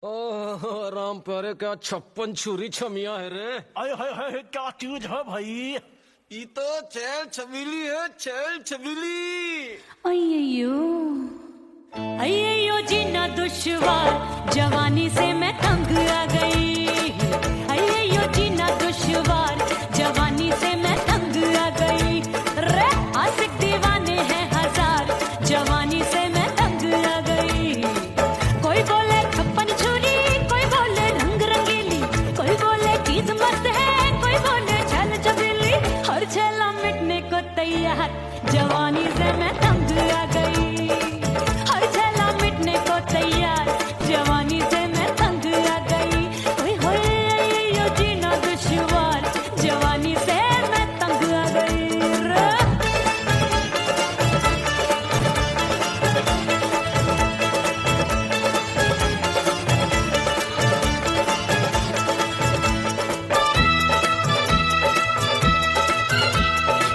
ओह राम प्यारे, क्या 56 छुरी छमिया है रे। अरे हाय हाय क्या चीज है भाई। ये तो चैल छबीली है, चैल छबीली। अय्यो अय्यो जीना दुश्वार, जवानी से मैं तंग आ गई। अय्यो जीना दुश्वार, जवानी से मैं तंग आ गई। रे आशिक दीवाने हैं हजार, जवानी से मैं तंग आ गई। कोई बोले 56 छुरी, कोई बोले रंग रंगीली, कोई बोले चीज मस्त है, कोई बोले छल छबीली। हर छेला मिटने को तैयार, जवानी से मैं तंग आ गई। हर छेला मिटने को तैयार, जवानी से मैं तंग आ गई। ओए होए यो जीना दुश्वार, जवानी से मैं तंग आ गई।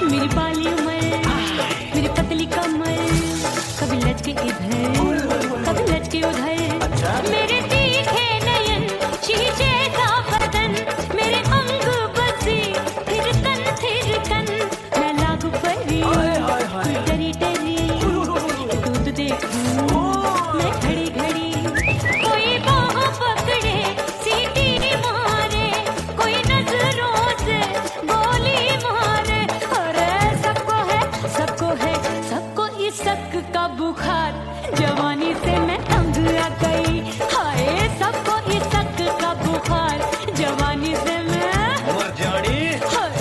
मेरी बाली उमर, मेरी पतली कमर, कभी लचके इधर कभी लचके उधर। मेरे तीखे नयन, शीशे का बदन, मेरे अंग बसी थिरकन, मैं लागू परी तू डरी डरी। दूध देखूं मैं घड़ी घड़ी, कोई बाह पकड़े सीटी मारे, कोई नजरों से गोली मारे। अरे सबको है सबको इस शक का बुखार, जवानी से मैं तंग आ गई। हाय सबको इस शक का बुखार, जवानी से मैं मर जानी। हाय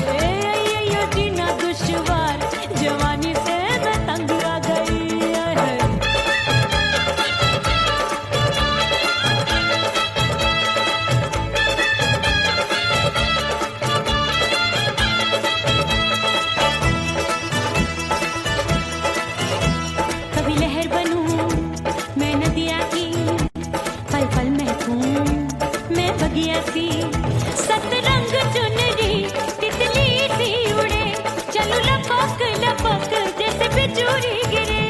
ये जीना दुश्वार, जवानी से मैं तंग आ गई। कभी लहर बनूं मैं नदिया की, पल पल महकूं मैं बगिया सी। सतरंग चुनरी तितली सी उड़े, चलूं लपक लपक जैसे बिजुरी गिरे।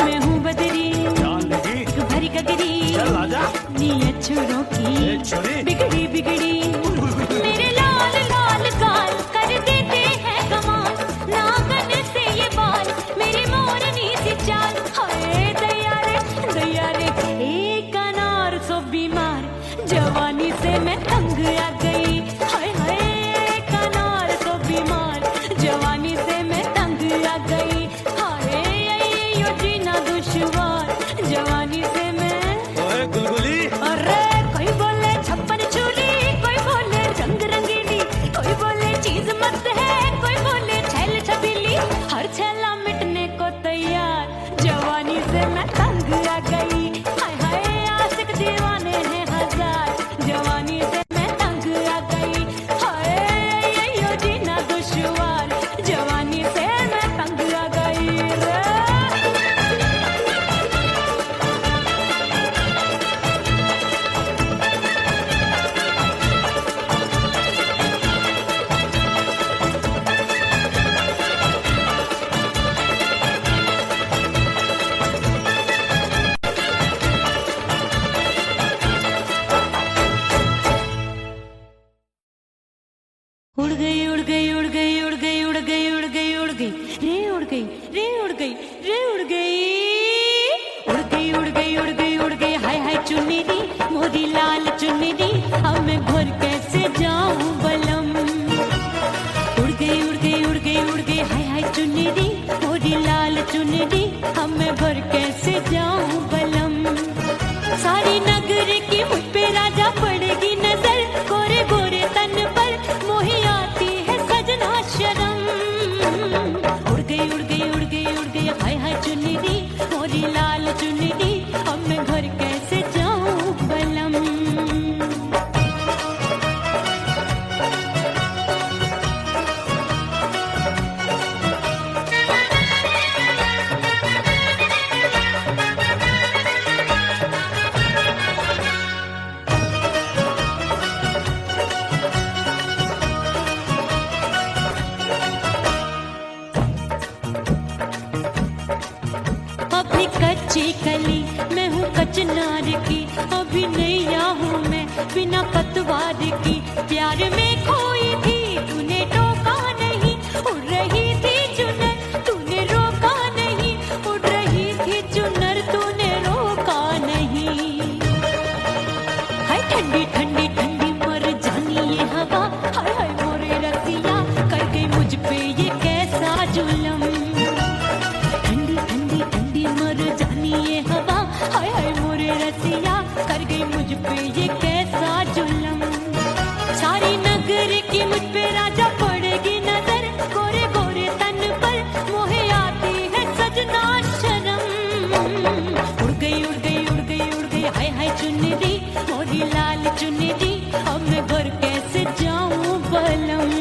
मैं हूँ बदरी जान लगी। भरी गगरी, चल आजा। नीयत छोरों की छोरी। बिगड़ी बिगड़ी। मेरे लाल लाल गाल कर देते हैं कमाल, नागन से ये बाल मेरी मोरनी सी चाल। हाय दैया रे एक अनार सो बीमार, जवानी से मैं तंग आ गई। हाय हाय एक अनार सो बीमार, जवानी से मैं तंग आ गई। हाय यो जीना दुश्वार, जवानी से मैं। ओए गुलगुली। अरे कोई बोले 56 छुरी, कोई उड़ गई उड़ गई उड़ गई उड़ गई उड़ गई उड़ गई उड़ गई रे उड़ गई रे उड़ गई रे उड़ गई उड़ गई उड़ गई उड़ गई उड़ गई हाय हाय चुन्नी दी मोरी लाल चुन्नी दी अब मैं घर कैसे जाऊं बलम उड़ गई उड़ गई उड़ गई उड़ गई हाय हाय चुन्नी दी मोरी लाल चुन्नी दी अब मैं घर कैसे जाऊं बलम सारी नगर की मुझ पे राजा पड़ेगी नजर गोरे गोरे तन पर मोही आती है सजना शर्म उड़ गई उड़ गई उड़ गई उड़ गई हाय हाय चुन्नी दी मोरी लाल चुन्नी दी अब मैं घर कैसे जाऊं बलम अभी कच्ची कली मैं हूँ कचनार की अभी नैया हूँ मैं बिना पतवार की प्यार में खोई थी तूने टोका नहीं उड़ रही थी चुनर तूने रोका नहीं उड़ रही थी चुनर तूने रोका नहीं हाय ठंडी ठंडी ठंडी मर जानी ये हवा हाय हाय मोरे रसिया कर गई मुझ पे ये कैसा जुल्म ठंडी ठंडी ठंडी मर जानी ये हवा हाय हाय मोरे रसिया कर गई मुझ पे ये कैसा जुल्म सारी नगर की मुझ पे राजा पड़ेगी नजर गोरे गोरे तन पर मोहे आती है सजना शर्म उड़ गई उड़ गई उड़ गई उड़ गई हाय हाय चुन्नी दी मोरी लाल चुन्नी दी अब मैं घर कैसे जाऊं बलम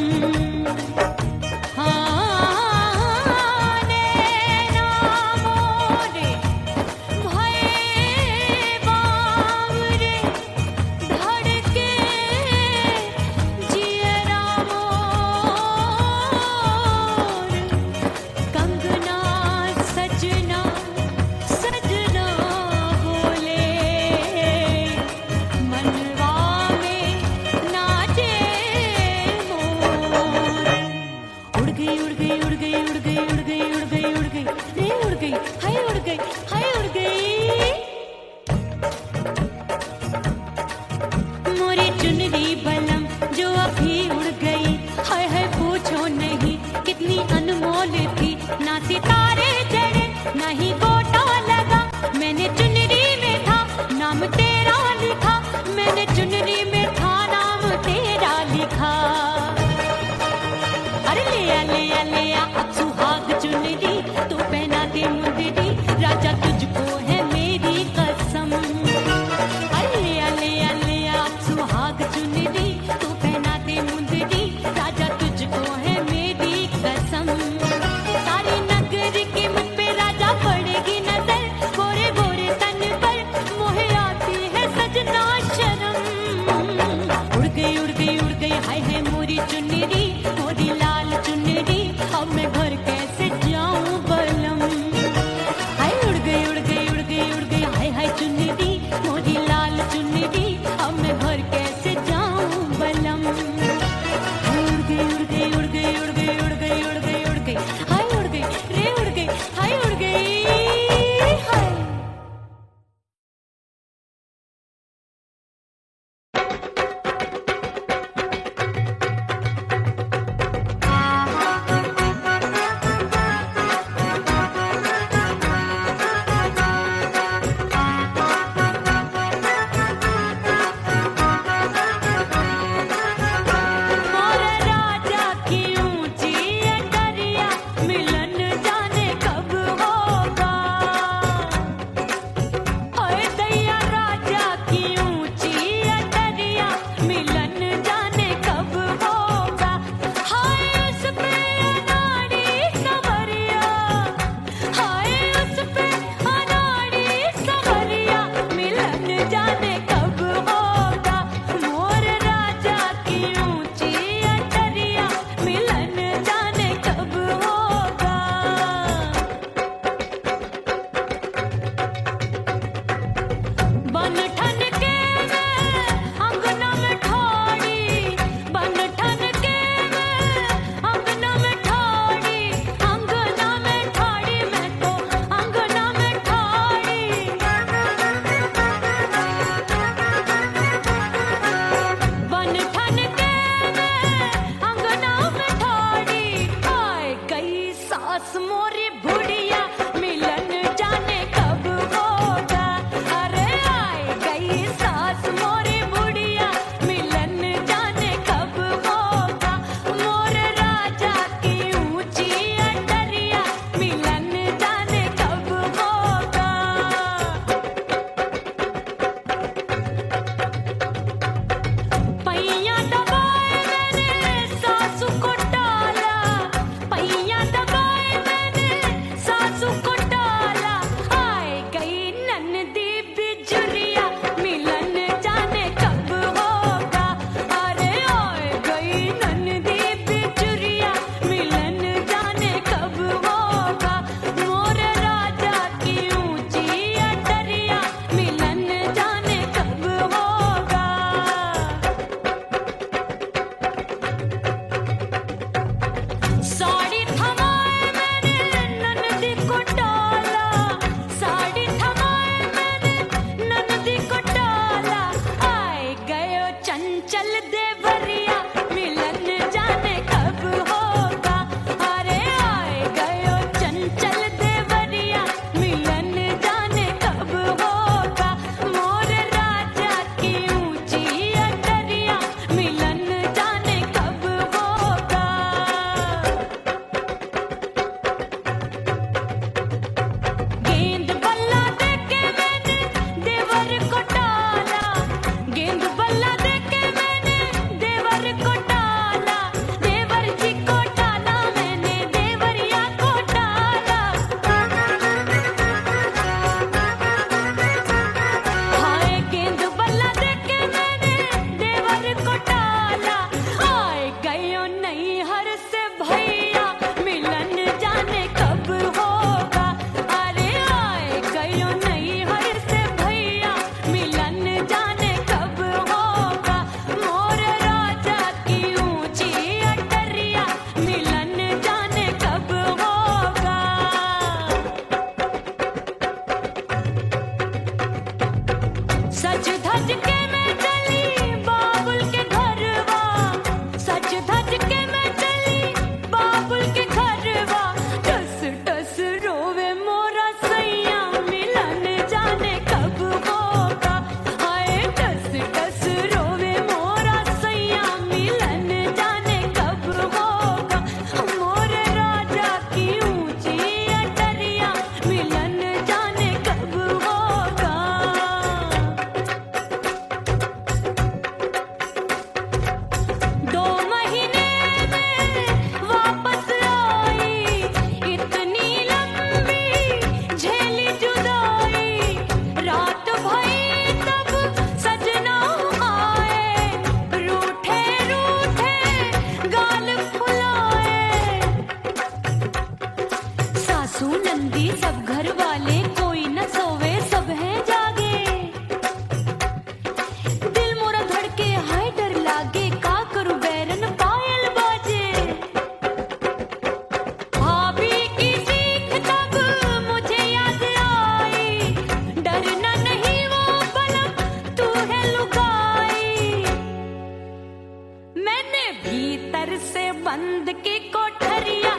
मोरी चुनरी बलम जो अभी उड़ गई हाय हाय पूछो नहीं कितनी अनमोल थी ना सितारे जड़े ना ही गोटा लगा मैंने चुनरी में था नाम तेरा लिखा मैंने चुनरी में था नाम तेरा लिखा अरे ले आ अब सुहाग चुनरी तू पहना दे मुंदरी राजा तुझको है मेरी कसम सुहाग चुनरी तू पहना दे मुंदरी राजा तुझको है मेरी कसम सारी नगर की मुझ पे राजा पड़ेगी नजर गोरे गोरे तन पर मोहे आती है सजना शर्म उड़ गई उड़ गई उड़ गई हाय हाय मोरी चुनरी मोरी लाल चुनरी अब मैं घर कैसे जाऊं बलम हाय उड़ गई उड़ गई उड़ गई उड़ गई हाय हाय चुनरी मोरी लाल चुनरी अब मैं घर कैसे जाऊं बलम उड़ गई उड़ गई उड़ गई उड़ गई उड़ गई उड़ गई उड़ गई हाय उड़ गई रे उड़ गई हाय उड़ गई हाय देवरिया मिलन जाने कब होगा। अरे आए गयो चंचल देवरिया मिलन जाने कब होगा। मोर राजा की ऊंची अटरिया मिलन जाने कब होगा। गेंद बल्ला देके मैंने देवर को टाला, गेंद बल्ला देके मैंने देवर को टाला, देवर जी को टाला मैंने देवरिया को टाला। हाय गेंद बल्ला देके मैंने देवर को टाला। आए गयो नैहर से भैया मिलन जाने कब होगा। अरे आए गयो नैहर से भैया मिलन जाने कब होगा। मोर राजा की ऊंची अटरिया मिलन जाने कब होगा। सज धज के मैं चली बाबुल के घरवा, सज धज के मैं चली बाबुल के घरवा। टस टस रोवे मोरा सैया मिलन जाने कब होगा। हाय टस टस रोवे मोरा सैया मिलन जाने कब होगा। मोर राजा की ऊंची अटरिया मिलन जाने कब होगा। 2 महीने में वापस आई, इतनी लंबी झेली जुदाई। रात भई तब सजना आए, रूठे रूठे गाल फुलाए। सासू नंदी सब घर वाले कोई न सोवे सब हैं जागे। दिल मोरा धड़के हाय डर लागे, का करूं बैरन पायल बाजे। भाभी की सीख तब मुझे याद आई, डरना नहीं वो बलम तू है लुगाई। मैंने भीतर से बंद की कोठरिया